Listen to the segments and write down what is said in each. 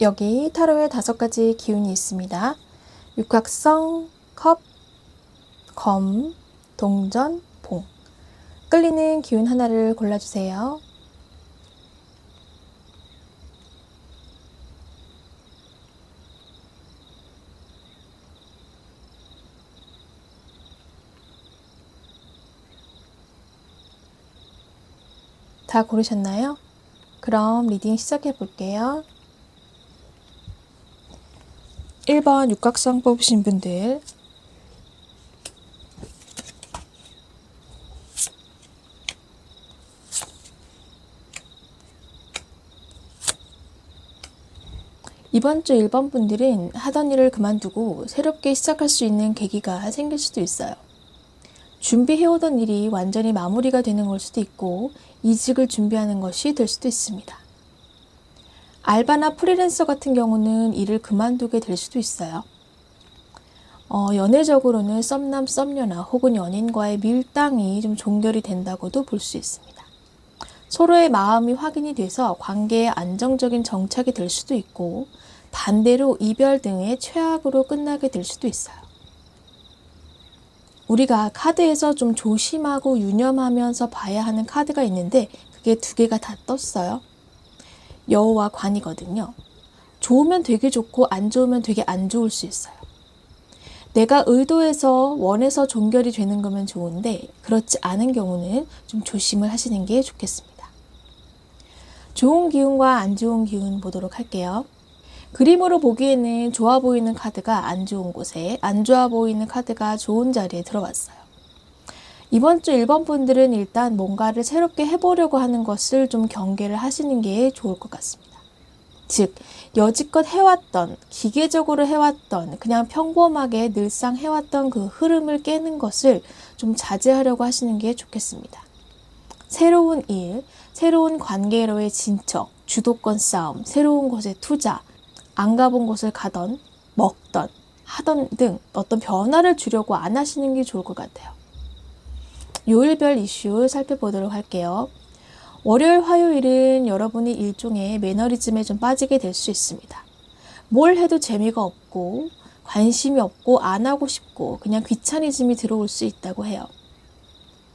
여기 타로에 5가지 기운이 있습니다. 육각성, 컵, 검, 동전, 봉. 끌리는 기운 하나를 골라주세요. 다 고르셨나요? 그럼 리딩 시작해 볼게요. 1번 육각성 뽑으신 분들, 이번 주 1번 분들은 하던 일을 그만두고 새롭게 시작할 수 있는 계기가 생길 수도 있어요. 준비해오던 일이 완전히 마무리가 되는 걸 수도 있고 이직을 준비하는 것이 될 수도 있습니다. 알바나 프리랜서 같은 경우는 일을 그만두게 될 수도 있어요. 연애적으로는 썸남 썸녀나 혹은 연인과의 밀당이 좀 종결이 된다고도 볼 수 있습니다. 서로의 마음이 확인이 돼서 관계에 안정적인 정착이 될 수도 있고 반대로 이별 등의 최악으로 끝나게 될 수도 있어요. 우리가 카드에서 좀 조심하고 유념하면서 봐야 하는 카드가 있는데 그게 2개가 다 떴어요. 여우와 관이거든요. 좋으면 되게 좋고 안 좋으면 되게 안 좋을 수 있어요. 내가 의도해서 원해서 종결이 되는 거면 좋은데 그렇지 않은 경우는 좀 조심을 하시는 게 좋겠습니다. 좋은 기운과 안 좋은 기운 보도록 할게요. 그림으로 보기에는 좋아 보이는 카드가 안 좋은 곳에, 안 좋아 보이는 카드가 좋은 자리에 들어왔어요. 이번 주 1번 분들은 일단 뭔가를 새롭게 해보려고 하는 것을 좀 경계를 하시는 게 좋을 것 같습니다. 즉, 여지껏 해왔던, 기계적으로 해왔던, 그냥 평범하게 늘상 해왔던 그 흐름을 깨는 것을 좀 자제하려고 하시는 게 좋겠습니다. 새로운 일, 새로운 관계로의 진척, 주도권 싸움, 새로운 곳에 투자, 안 가본 곳을 가던, 먹던, 하던 등 어떤 변화를 주려고 안 하시는 게 좋을 것 같아요. 요일별 이슈 살펴보도록 할게요. 월요일, 화요일은 여러분이 일종의 매너리즘에 좀 빠지게 될 수 있습니다. 뭘 해도 재미가 없고 관심이 없고 안 하고 싶고 그냥 귀차니즘이 들어올 수 있다고 해요.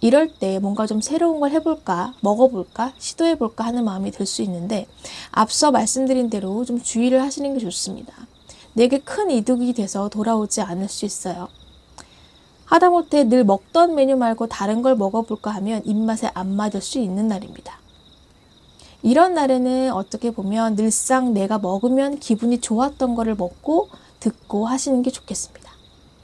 이럴 때 뭔가 좀 새로운 걸 해볼까, 먹어볼까, 시도해볼까 하는 마음이 들 수 있는데 앞서 말씀드린 대로 좀 주의를 하시는 게 좋습니다. 내게 큰 이득이 돼서 돌아오지 않을 수 있어요. 하다못해 늘 먹던 메뉴 말고 다른 걸 먹어볼까 하면 입맛에 안 맞을 수 있는 날입니다. 이런 날에는 어떻게 보면 늘상 내가 먹으면 기분이 좋았던 거를 먹고 듣고 하시는 게 좋겠습니다.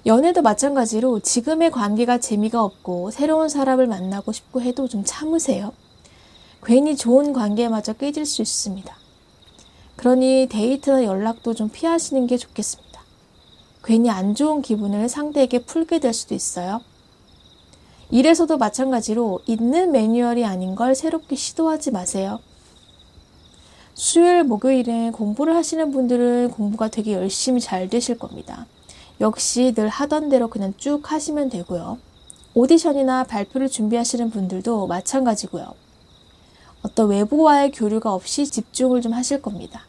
연애도 마찬가지로 지금의 관계가 재미가 없고 새로운 사람을 만나고 싶고 해도 좀 참으세요. 괜히 좋은 관계마저 깨질 수 있습니다. 그러니 데이트나 연락도 좀 피하시는 게 좋겠습니다. 괜히 안 좋은 기분을 상대에게 풀게 될 수도 있어요. 일에서도 마찬가지로 있는 매뉴얼이 아닌 걸 새롭게 시도하지 마세요. 수요일, 목요일은 공부를 하시는 분들은 공부가 되게 열심히 잘 되실 겁니다. 역시 늘 하던 대로 그냥 쭉 하시면 되고요. 오디션이나 발표를 준비하시는 분들도 마찬가지고요. 어떤 외부와의 교류가 없이 집중을 좀 하실 겁니다.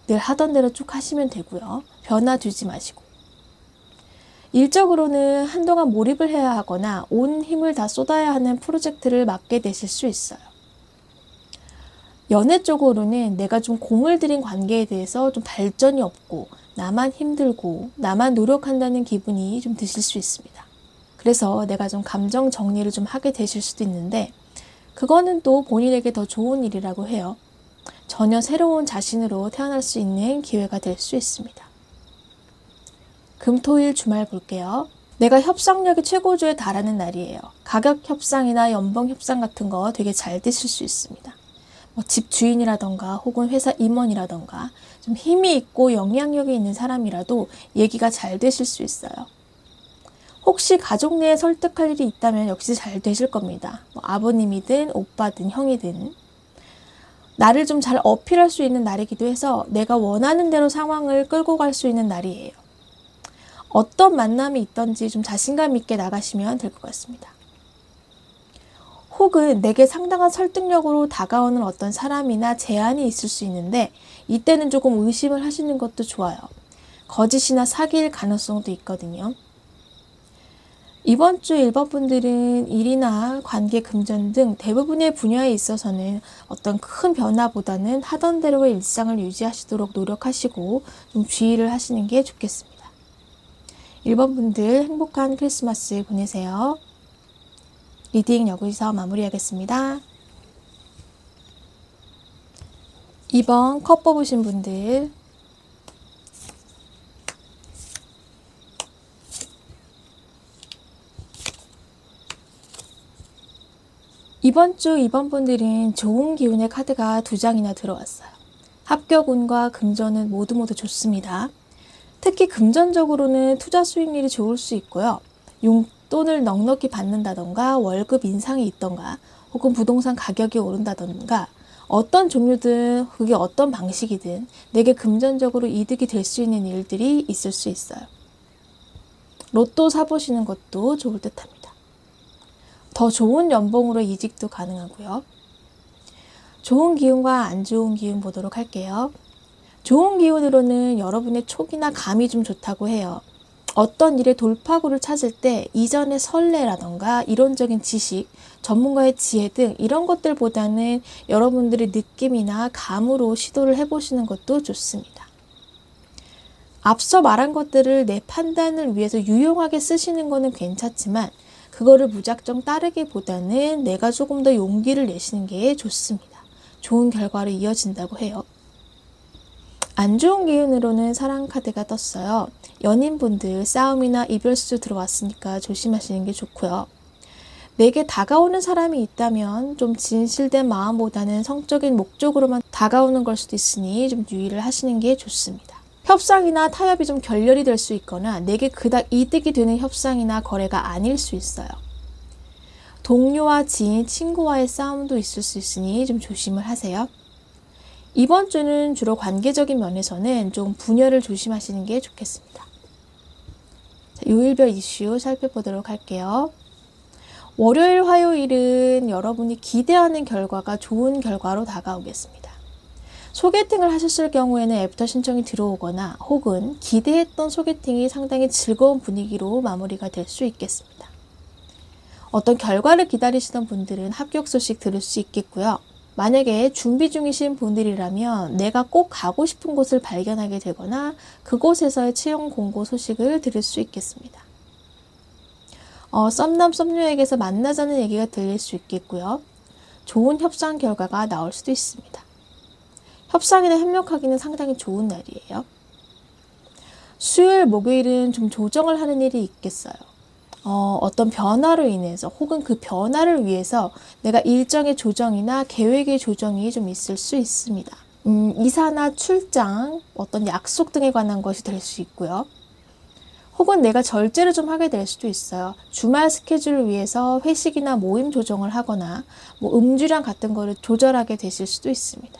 늘 하던 대로 쭉 하시면 되고요. 변화 두지 마시고. 일적으로는 한동안 몰입을 해야 하거나 온 힘을 다 쏟아야 하는 프로젝트를 맡게 되실 수 있어요. 연애 쪽으로는 내가 좀 공을 들인 관계에 대해서 좀 발전이 없고 나만 힘들고 나만 노력한다는 기분이 좀 드실 수 있습니다. 그래서 내가 좀 감정 정리를 좀 하게 되실 수도 있는데 그거는 또 본인에게 더 좋은 일이라고 해요. 전혀 새로운 자신으로 태어날 수 있는 기회가 될 수 있습니다. 금, 토, 일 주말 볼게요. 내가 협상력이 최고조에 달하는 날이에요. 가격 협상이나 연봉 협상 같은 거 되게 잘 되실 수 있습니다. 집 주인이라던가 혹은 회사 임원이라던가 좀 힘이 있고 영향력이 있는 사람이라도 얘기가 잘 되실 수 있어요. 혹시 가족 내에 설득할 일이 있다면 역시 잘 되실 겁니다. 아버님이든 오빠든 형이든 나를 좀 잘 어필할 수 있는 날이기도 해서 내가 원하는 대로 상황을 끌고 갈 수 있는 날이에요. 어떤 만남이 있던지 좀 자신감 있게 나가시면 될 것 같습니다. 혹은 내게 상당한 설득력으로 다가오는 어떤 사람이나 제안이 있을 수 있는데 이때는 조금 의심을 하시는 것도 좋아요. 거짓이나 사기일 가능성도 있거든요. 이번 주 1번 분들은 일이나 관계 금전 등 대부분의 분야에 있어서는 어떤 큰 변화보다는 하던 대로의 일상을 유지하시도록 노력하시고 좀 주의를 하시는 게 좋겠습니다. 1번 분들 행복한 크리스마스 보내세요. 리딩 여기서 마무리하겠습니다. 2번 컵 뽑으신 분들 이번 주 2번 분들은 좋은 기운의 카드가 2장이나 들어왔어요. 합격운과 금전은 모두 좋습니다. 특히 금전적으로는 투자 수익률이 좋을 수 있고요. 용돈을 넉넉히 받는다던가 월급 인상이 있던가 혹은 부동산 가격이 오른다던가 어떤 종류든 그게 어떤 방식이든 내게 금전적으로 이득이 될 수 있는 일들이 있을 수 있어요. 로또 사보시는 것도 좋을 듯합니다. 더 좋은 연봉으로 이직도 가능하고요. 좋은 기운과 안 좋은 기운 보도록 할게요. 좋은 기운으로는 여러분의 촉이나 감이 좀 좋다고 해요. 어떤 일의 돌파구를 찾을 때 이전의 선례라던가 이론적인 지식, 전문가의 지혜 등 이런 것들보다는 여러분들의 느낌이나 감으로 시도를 해보시는 것도 좋습니다. 앞서 말한 것들을 내 판단을 위해서 유용하게 쓰시는 것은 괜찮지만 그거를 무작정 따르기보다는 내가 조금 더 용기를 내시는 게 좋습니다. 좋은 결과로 이어진다고 해요. 안 좋은 기운으로는 사랑 카드가 떴어요. 연인분들 싸움이나 이별수 들어왔으니까 조심하시는 게 좋고요. 내게 다가오는 사람이 있다면 좀 진실된 마음보다는 성적인 목적으로만 다가오는 걸 수도 있으니 좀 유의를 하시는 게 좋습니다. 협상이나 타협이 좀 결렬이 될 수 있거나 내게 그닥 이득이 되는 협상이나 거래가 아닐 수 있어요. 동료와 지인, 친구와의 싸움도 있을 수 있으니 좀 조심을 하세요. 이번 주는 주로 관계적인 면에서는 좀 분열을 조심하시는 게 좋겠습니다. 요일별 이슈 살펴보도록 할게요. 월요일, 화요일은 여러분이 기대하는 결과가 좋은 결과로 다가오겠습니다. 소개팅을 하셨을 경우에는 애프터 신청이 들어오거나 혹은 기대했던 소개팅이 상당히 즐거운 분위기로 마무리가 될 수 있겠습니다. 어떤 결과를 기다리시던 분들은 합격 소식 들을 수 있겠고요. 만약에 준비 중이신 분들이라면 내가 꼭 가고 싶은 곳을 발견하게 되거나 그곳에서의 채용 공고 소식을 들을 수 있겠습니다. 썸남 썸녀에게서 만나자는 얘기가 들릴 수 있겠고요. 좋은 협상 결과가 나올 수도 있습니다. 협상이나 협력하기는 상당히 좋은 날이에요. 수요일, 목요일은 좀 조정을 하는 일이 있겠어요. 어떤 변화로 인해서 혹은 그 변화를 위해서 내가 일정의 조정이나 계획의 조정이 좀 있을 수 있습니다. 이사나 출장, 어떤 약속 등에 관한 것이 될 수 있고요. 혹은 내가 절제를 좀 하게 될 수도 있어요. 주말 스케줄을 위해서 회식이나 모임 조정을 하거나 음주량 같은 거를 조절하게 되실 수도 있습니다.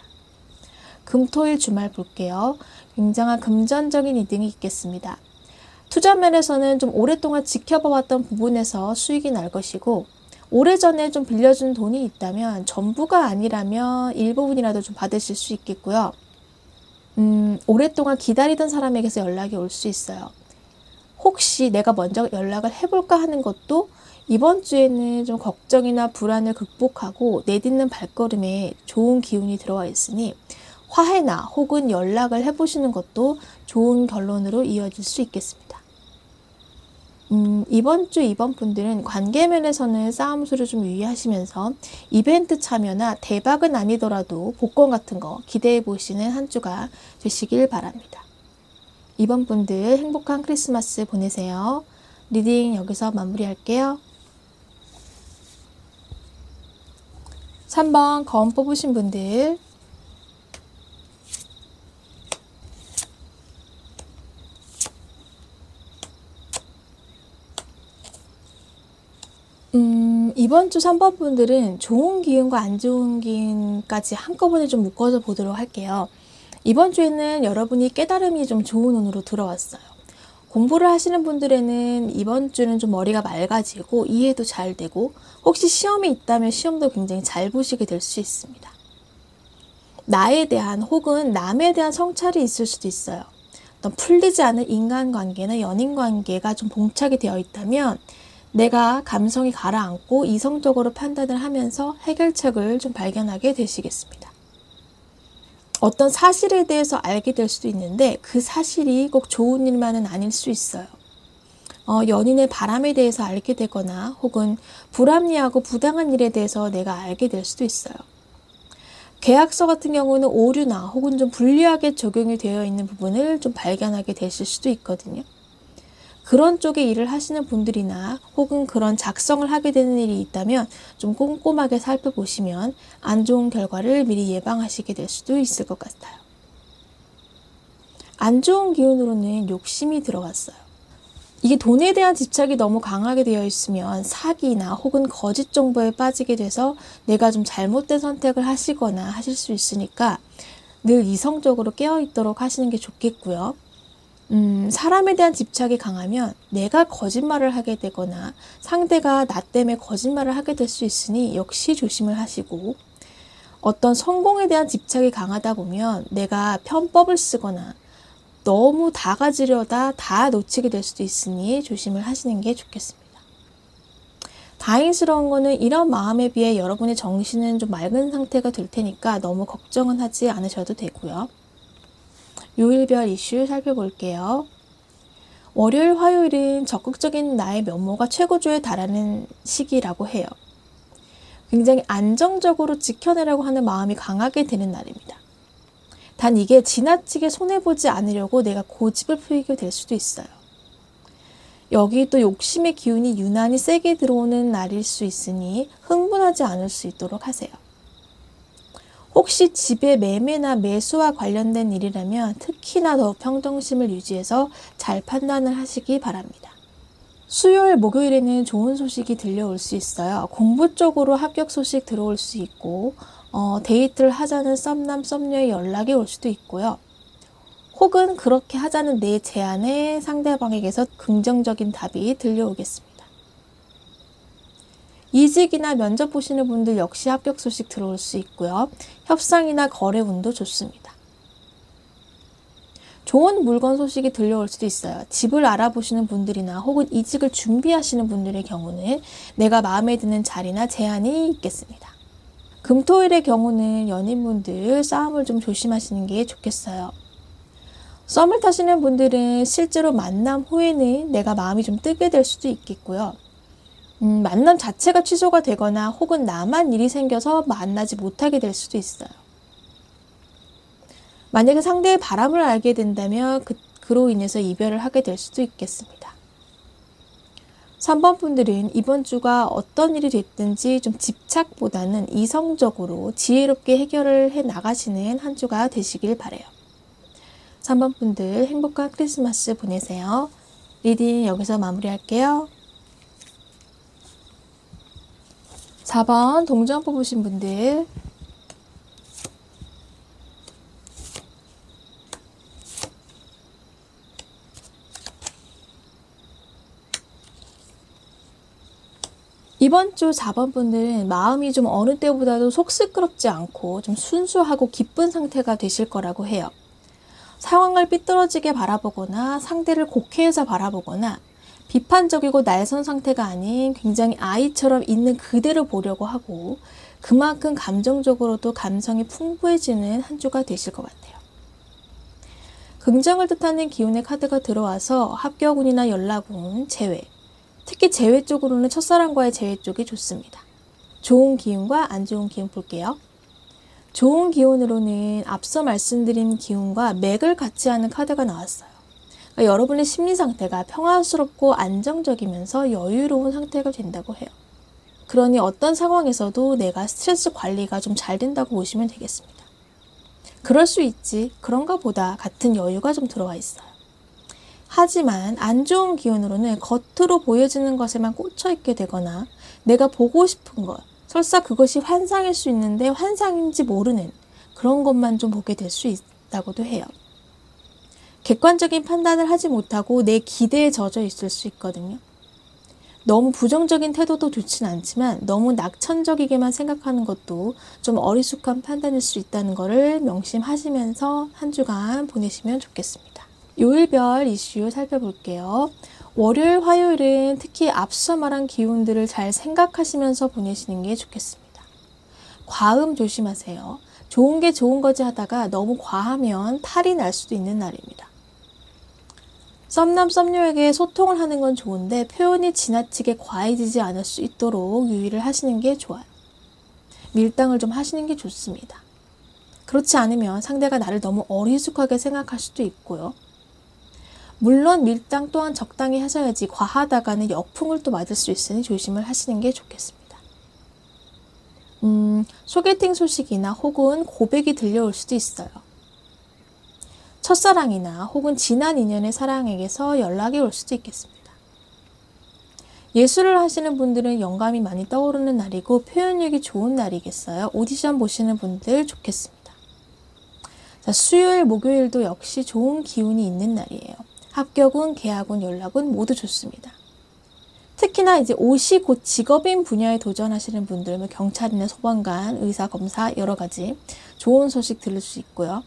금토일 주말 볼게요. 굉장한 금전적인 이득이 있겠습니다. 투자 면에서는 좀 오랫동안 지켜봐왔던 부분에서 수익이 날 것이고 오래전에 좀 빌려준 돈이 있다면 전부가 아니라면 일부분이라도 좀 받으실 수 있겠고요. 오랫동안 기다리던 사람에게서 연락이 올 수 있어요. 혹시 내가 먼저 연락을 해볼까 하는 것도 이번 주에는 좀 걱정이나 불안을 극복하고 내딛는 발걸음에 좋은 기운이 들어와 있으니 화해나 혹은 연락을 해보시는 것도 좋은 결론으로 이어질 수 있겠습니다. 이번 주 2번 분들은 관계면에서는 싸움수를 좀 유의하시면서 이벤트 참여나 대박은 아니더라도 복권 같은 거 기대해 보시는 한 주가 되시길 바랍니다. 2번 분들 행복한 크리스마스 보내세요. 리딩 여기서 마무리할게요. 3번 검 뽑으신 분들 이번 주 3번 분들은 좋은 기운과 안 좋은 기운까지 한꺼번에 좀 묶어서 보도록 할게요. 이번 주에는 여러분이 깨달음이 좀 좋은 운으로 들어왔어요. 공부를 하시는 분들에는 이번 주는 좀 머리가 맑아지고 이해도 잘 되고 혹시 시험이 있다면 시험도 굉장히 잘 보시게 될 수 있습니다. 나에 대한 혹은 남에 대한 성찰이 있을 수도 있어요. 어떤 풀리지 않은 인간관계나 연인관계가 좀 봉착이 되어 있다면 내가 감성이 가라앉고 이성적으로 판단을 하면서 해결책을 좀 발견하게 되시겠습니다. 어떤 사실에 대해서 알게 될 수도 있는데 그 사실이 꼭 좋은 일만은 아닐 수 있어요. 연인의 바람에 대해서 알게 되거나 혹은 불합리하고 부당한 일에 대해서 내가 알게 될 수도 있어요. 계약서 같은 경우는 오류나 혹은 좀 불리하게 적용이 되어 있는 부분을 좀 발견하게 되실 수도 있거든요. 그런 쪽의 일을 하시는 분들이나 혹은 그런 작성을 하게 되는 일이 있다면 좀 꼼꼼하게 살펴보시면 안 좋은 결과를 미리 예방하시게 될 수도 있을 것 같아요. 안 좋은 기운으로는 욕심이 들어갔어요. 이게 돈에 대한 집착이 너무 강하게 되어 있으면 사기나 혹은 거짓 정보에 빠지게 돼서 내가 좀 잘못된 선택을 하시거나 하실 수 있으니까 늘 이성적으로 깨어있도록 하시는 게 좋겠고요. 사람에 대한 집착이 강하면 내가 거짓말을 하게 되거나 상대가 나 때문에 거짓말을 하게 될 수 있으니 역시 조심을 하시고, 어떤 성공에 대한 집착이 강하다 보면 내가 편법을 쓰거나 너무 다 가지려다 다 놓치게 될 수도 있으니 조심을 하시는 게 좋겠습니다. 다행스러운 거는 이런 마음에 비해 여러분의 정신은 좀 맑은 상태가 될 테니까 너무 걱정은 하지 않으셔도 되고요. 요일별 이슈 살펴볼게요. 월요일, 화요일은 적극적인 나의 면모가 최고조에 달하는 시기라고 해요. 굉장히 안정적으로 지켜내려고 하는 마음이 강하게 되는 날입니다. 단 이게 지나치게 손해보지 않으려고 내가 고집을 피우게 될 수도 있어요. 여기 또 욕심의 기운이 유난히 세게 들어오는 날일 수 있으니 흥분하지 않을 수 있도록 하세요. 혹시 집의 매매나 매수와 관련된 일이라면 특히나 더 평정심을 유지해서 잘 판단을 하시기 바랍니다. 수요일, 목요일에는 좋은 소식이 들려올 수 있어요. 공부 쪽으로 합격 소식 들어올 수 있고 데이트를 하자는 썸남, 썸녀의 연락이 올 수도 있고요. 혹은 그렇게 하자는 내 제안에 상대방에게서 긍정적인 답이 들려오겠습니다. 이직이나 면접 보시는 분들 역시 합격 소식 들어올 수 있고요. 협상이나 거래 운도 좋습니다. 좋은 물건 소식이 들려올 수도 있어요. 집을 알아보시는 분들이나 혹은 이직을 준비하시는 분들의 경우는 내가 마음에 드는 자리나 제안이 있겠습니다. 금토일의 경우는 연인분들 싸움을 좀 조심하시는 게 좋겠어요. 썸을 타시는 분들은 실제로 만남 후에는 내가 마음이 좀 뜨게 될 수도 있겠고요. 만남 자체가 취소가 되거나 혹은 나만 일이 생겨서 만나지 못하게 될 수도 있어요. 만약에 상대의 바람을 알게 된다면 그로 인해서 이별을 하게 될 수도 있겠습니다. 3번 분들은 이번 주가 어떤 일이 됐든지 좀 집착보다는 이성적으로 지혜롭게 해결을 해 나가시는 한 주가 되시길 바라요. 3번 분들 행복한 크리스마스 보내세요. 리딩 여기서 마무리할게요. 4번 동전 뽑으신 분들 이번 주 4번 분들은 마음이 좀 어느 때보다도 속 시끄럽지 않고 좀 순수하고 기쁜 상태가 되실 거라고 해요. 상황을 삐뚤어지게 바라보거나 상대를 곡해해서 바라보거나 비판적이고 날선 상태가 아닌 굉장히 아이처럼 있는 그대로 보려고 하고 그만큼 감정적으로도 감성이 풍부해지는 한 주가 되실 것 같아요. 긍정을 뜻하는 기운의 카드가 들어와서 합격운이나 연락운, 재회, 특히 재회 쪽으로는 첫사랑과의 재회 쪽이 좋습니다. 좋은 기운과 안 좋은 기운 볼게요. 좋은 기운으로는 앞서 말씀드린 기운과 맥을 같이 하는 카드가 나왔어요. 그러니까 여러분의 심리 상태가 평화스럽고 안정적이면서 여유로운 상태가 된다고 해요. 그러니 어떤 상황에서도 내가 스트레스 관리가 좀 잘 된다고 보시면 되겠습니다. 그럴 수 있지, 그런가 보다 같은 여유가 좀 들어와 있어요. 하지만 안 좋은 기운으로는 겉으로 보여지는 것에만 꽂혀있게 되거나 내가 보고 싶은 것, 설사 그것이 환상일 수 있는데 환상인지 모르는 그런 것만 좀 보게 될 수 있다고도 해요. 객관적인 판단을 하지 못하고 내 기대에 젖어 있을 수 있거든요. 너무 부정적인 태도도 좋진 않지만 너무 낙천적이게만 생각하는 것도 좀 어리숙한 판단일 수 있다는 것을 명심하시면서 한 주간 보내시면 좋겠습니다. 요일별 이슈 살펴볼게요. 월요일, 화요일은 특히 앞서 말한 기운들을 잘 생각하시면서 보내시는 게 좋겠습니다. 과음 조심하세요. 좋은 게 좋은 거지 하다가 너무 과하면 탈이 날 수도 있는 날입니다. 썸남 썸녀에게 소통을 하는 건 좋은데 표현이 지나치게 과해지지 않을 수 있도록 유의를 하시는 게 좋아요. 밀당을 좀 하시는 게 좋습니다. 그렇지 않으면 상대가 나를 너무 어리숙하게 생각할 수도 있고요. 물론 밀당 또한 적당히 하셔야지 과하다가는 역풍을 또 맞을 수 있으니 조심을 하시는 게 좋겠습니다. 소개팅 소식이나 혹은 고백이 들려올 수도 있어요. 첫사랑이나 혹은 지난 인연의 사랑에게서 연락이 올 수도 있겠습니다. 예술을 하시는 분들은 영감이 많이 떠오르는 날이고 표현력이 좋은 날이겠어요. 오디션 보시는 분들 좋겠습니다. 자, 수요일, 목요일도 역시 좋은 기운이 있는 날이에요. 합격운, 계약운, 연락운 모두 좋습니다. 특히나 이제 옷이 곧 직업인 분야에 도전하시는 분들, 뭐 경찰이나 소방관, 의사, 검사 여러 가지 좋은 소식 들을 수 있고요.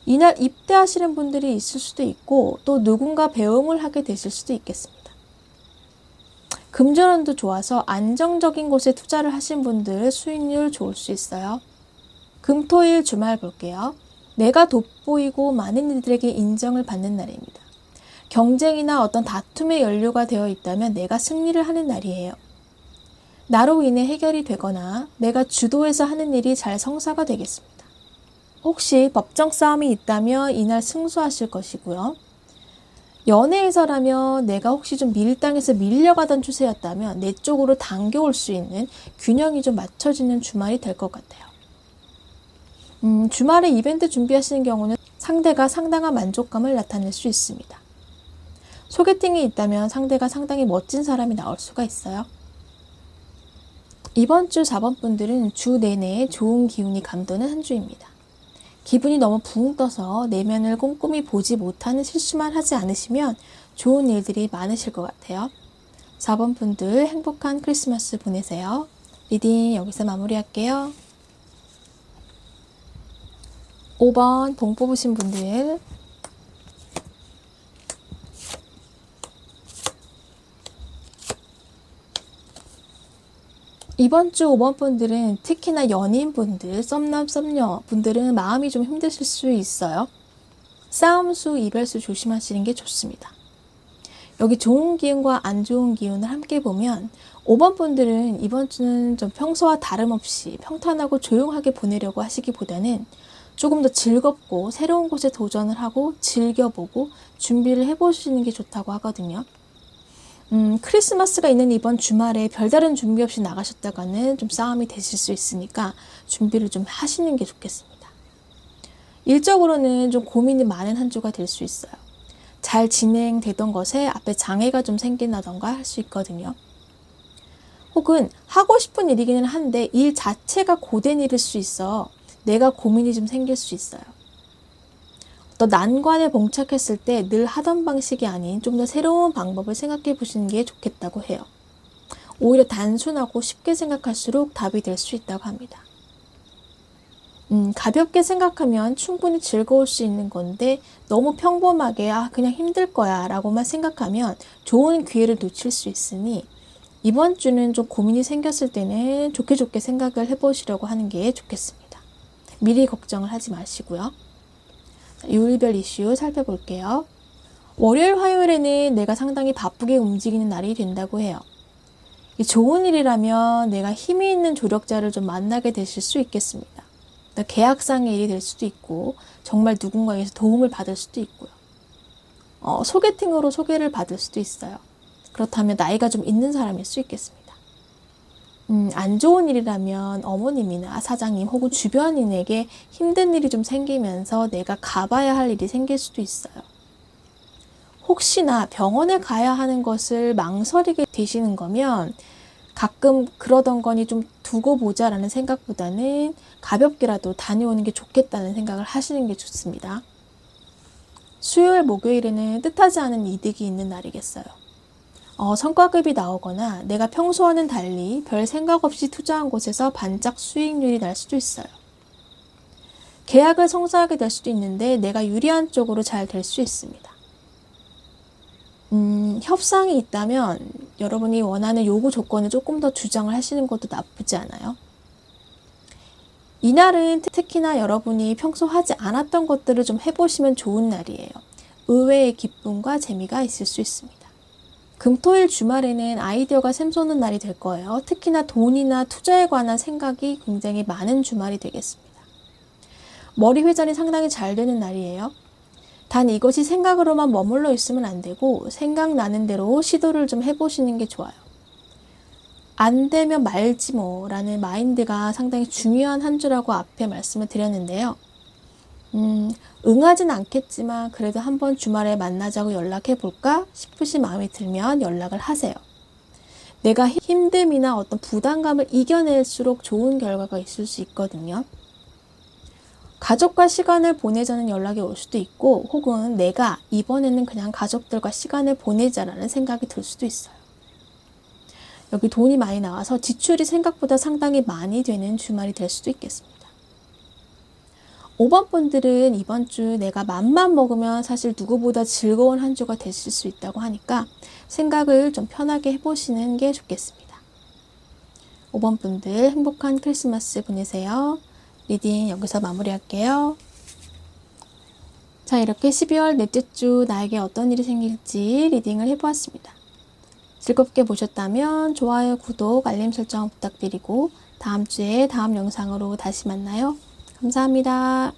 이날 입대하시는 분들이 있을 수도 있고 또 누군가 배웅을 하게 되실 수도 있겠습니다. 금전운도 좋아서 안정적인 곳에 투자를 하신 분들 수익률 좋을 수 있어요. 금토일 주말 볼게요. 내가 돋보이고 많은 이들에게 인정을 받는 날입니다. 경쟁이나 어떤 다툼의 연료가 되어 있다면 내가 승리를 하는 날이에요. 나로 인해 해결이 되거나 내가 주도해서 하는 일이 잘 성사가 되겠습니다. 혹시 법정 싸움이 있다면 이날 승소하실 것이고요. 연애에서라면 내가 혹시 좀 밀당해서 밀려가던 추세였다면 내 쪽으로 당겨올 수 있는 균형이 좀 맞춰지는 주말이 될 것 같아요. 주말에 이벤트 준비하시는 경우는 상대가 상당한 만족감을 나타낼 수 있습니다. 소개팅이 있다면 상대가 상당히 멋진 사람이 나올 수가 있어요. 이번 주 4번 분들은 주 내내 좋은 기운이 감도는 한 주입니다. 기분이 너무 붕 떠서 내면을 꼼꼼히 보지 못하는 실수만 하지 않으시면 좋은 일들이 많으실 것 같아요. 4번 분들 행복한 크리스마스 보내세요. 리딩 여기서 마무리할게요. 5번 봉 뽑으신 분들 이번 주 5번 분들은 특히나 연인분들, 썸남, 썸녀 분들은 마음이 좀 힘드실 수 있어요. 싸움수, 이별수 조심하시는 게 좋습니다. 여기 좋은 기운과 안 좋은 기운을 함께 보면 5번 분들은 이번 주는 좀 평소와 다름없이 평탄하고 조용하게 보내려고 하시기보다는 조금 더 즐겁고 새로운 곳에 도전을 하고 즐겨보고 준비를 해보시는 게 좋다고 하거든요. 크리스마스가 있는 이번 주말에 별다른 준비 없이 나가셨다가는 좀 싸움이 되실 수 있으니까 준비를 좀 하시는 게 좋겠습니다. 일적으로는 좀 고민이 많은 한 주가 될 수 있어요. 잘 진행되던 것에 앞에 장애가 좀 생긴다던가 할 수 있거든요. 혹은 하고 싶은 일이기는 한데 일 자체가 고된 일일 수 있어 내가 고민이 좀 생길 수 있어요. 또 난관에 봉착했을 때 늘 하던 방식이 아닌 좀 더 새로운 방법을 생각해 보시는 게 좋겠다고 해요. 오히려 단순하고 쉽게 생각할수록 답이 될 수 있다고 합니다. 가볍게 생각하면 충분히 즐거울 수 있는 건데 너무 평범하게 그냥 힘들 거야 라고만 생각하면 좋은 기회를 놓칠 수 있으니 이번 주는 좀 고민이 생겼을 때는 좋게 좋게 생각을 해보시려고 하는 게 좋겠습니다. 미리 걱정을 하지 마시고요. 요일별 이슈 살펴볼게요. 월요일, 화요일에는 내가 상당히 바쁘게 움직이는 날이 된다고 해요. 좋은 일이라면 내가 힘이 있는 조력자를 좀 만나게 되실 수 있겠습니다. 계약상의 일이 될 수도 있고 정말 누군가에게서 도움을 받을 수도 있고요. 소개팅으로 소개를 받을 수도 있어요. 그렇다면 나이가 좀 있는 사람일 수 있겠습니다. 안 좋은 일이라면 어머님이나 사장님 혹은 주변인에게 힘든 일이 좀 생기면서 내가 가봐야 할 일이 생길 수도 있어요. 혹시나 병원에 가야 하는 것을 망설이게 되시는 거면 가끔 그러던 거니 좀 두고 보자라는 생각보다는 가볍게라도 다녀오는 게 좋겠다는 생각을 하시는 게 좋습니다. 수요일, 목요일에는 뜻하지 않은 이득이 있는 날이겠어요. 성과급이 나오거나 내가 평소와는 달리 별 생각 없이 투자한 곳에서 반짝 수익률이 날 수도 있어요. 계약을 성사하게 될 수도 있는데 내가 유리한 쪽으로 잘 될 수 있습니다. 협상이 있다면 여러분이 원하는 요구 조건을 조금 더 주장을 하시는 것도 나쁘지 않아요. 이날은 특히나 여러분이 평소 하지 않았던 것들을 좀 해보시면 좋은 날이에요. 의외의 기쁨과 재미가 있을 수 있습니다. 금토일 주말에는 아이디어가 샘솟는 날이 될 거예요. 특히나 돈이나 투자에 관한 생각이 굉장히 많은 주말이 되겠습니다. 머리 회전이 상당히 잘 되는 날이에요. 단 이것이 생각으로만 머물러 있으면 안 되고 생각나는 대로 시도를 좀 해보시는 게 좋아요. 안 되면 말지 뭐 라는 마인드가 상당히 중요한 한 주라고 앞에 말씀을 드렸는데요. 응하진 않겠지만 그래도 한번 주말에 만나자고 연락해 볼까 싶으신 마음이 들면 연락을 하세요. 내가 힘듦이나 어떤 부담감을 이겨낼수록 좋은 결과가 있을 수 있거든요. 가족과 시간을 보내자는 연락이 올 수도 있고 혹은 내가 이번에는 그냥 가족들과 시간을 보내자라는 생각이 들 수도 있어요. 여기 돈이 많이 나와서 지출이 생각보다 상당히 많이 되는 주말이 될 수도 있겠습니다. 5번 분들은 이번 주 내가 맘만 먹으면 사실 누구보다 즐거운 한 주가 되실 수 있다고 하니까 생각을 좀 편하게 해보시는 게 좋겠습니다. 5번 분들 행복한 크리스마스 보내세요. 리딩 여기서 마무리할게요. 자, 이렇게 12월 넷째 주 나에게 어떤 일이 생길지 리딩을 해보았습니다. 즐겁게 보셨다면 좋아요, 구독, 알림 설정 부탁드리고 다음 주에 다음 영상으로 다시 만나요. 감사합니다.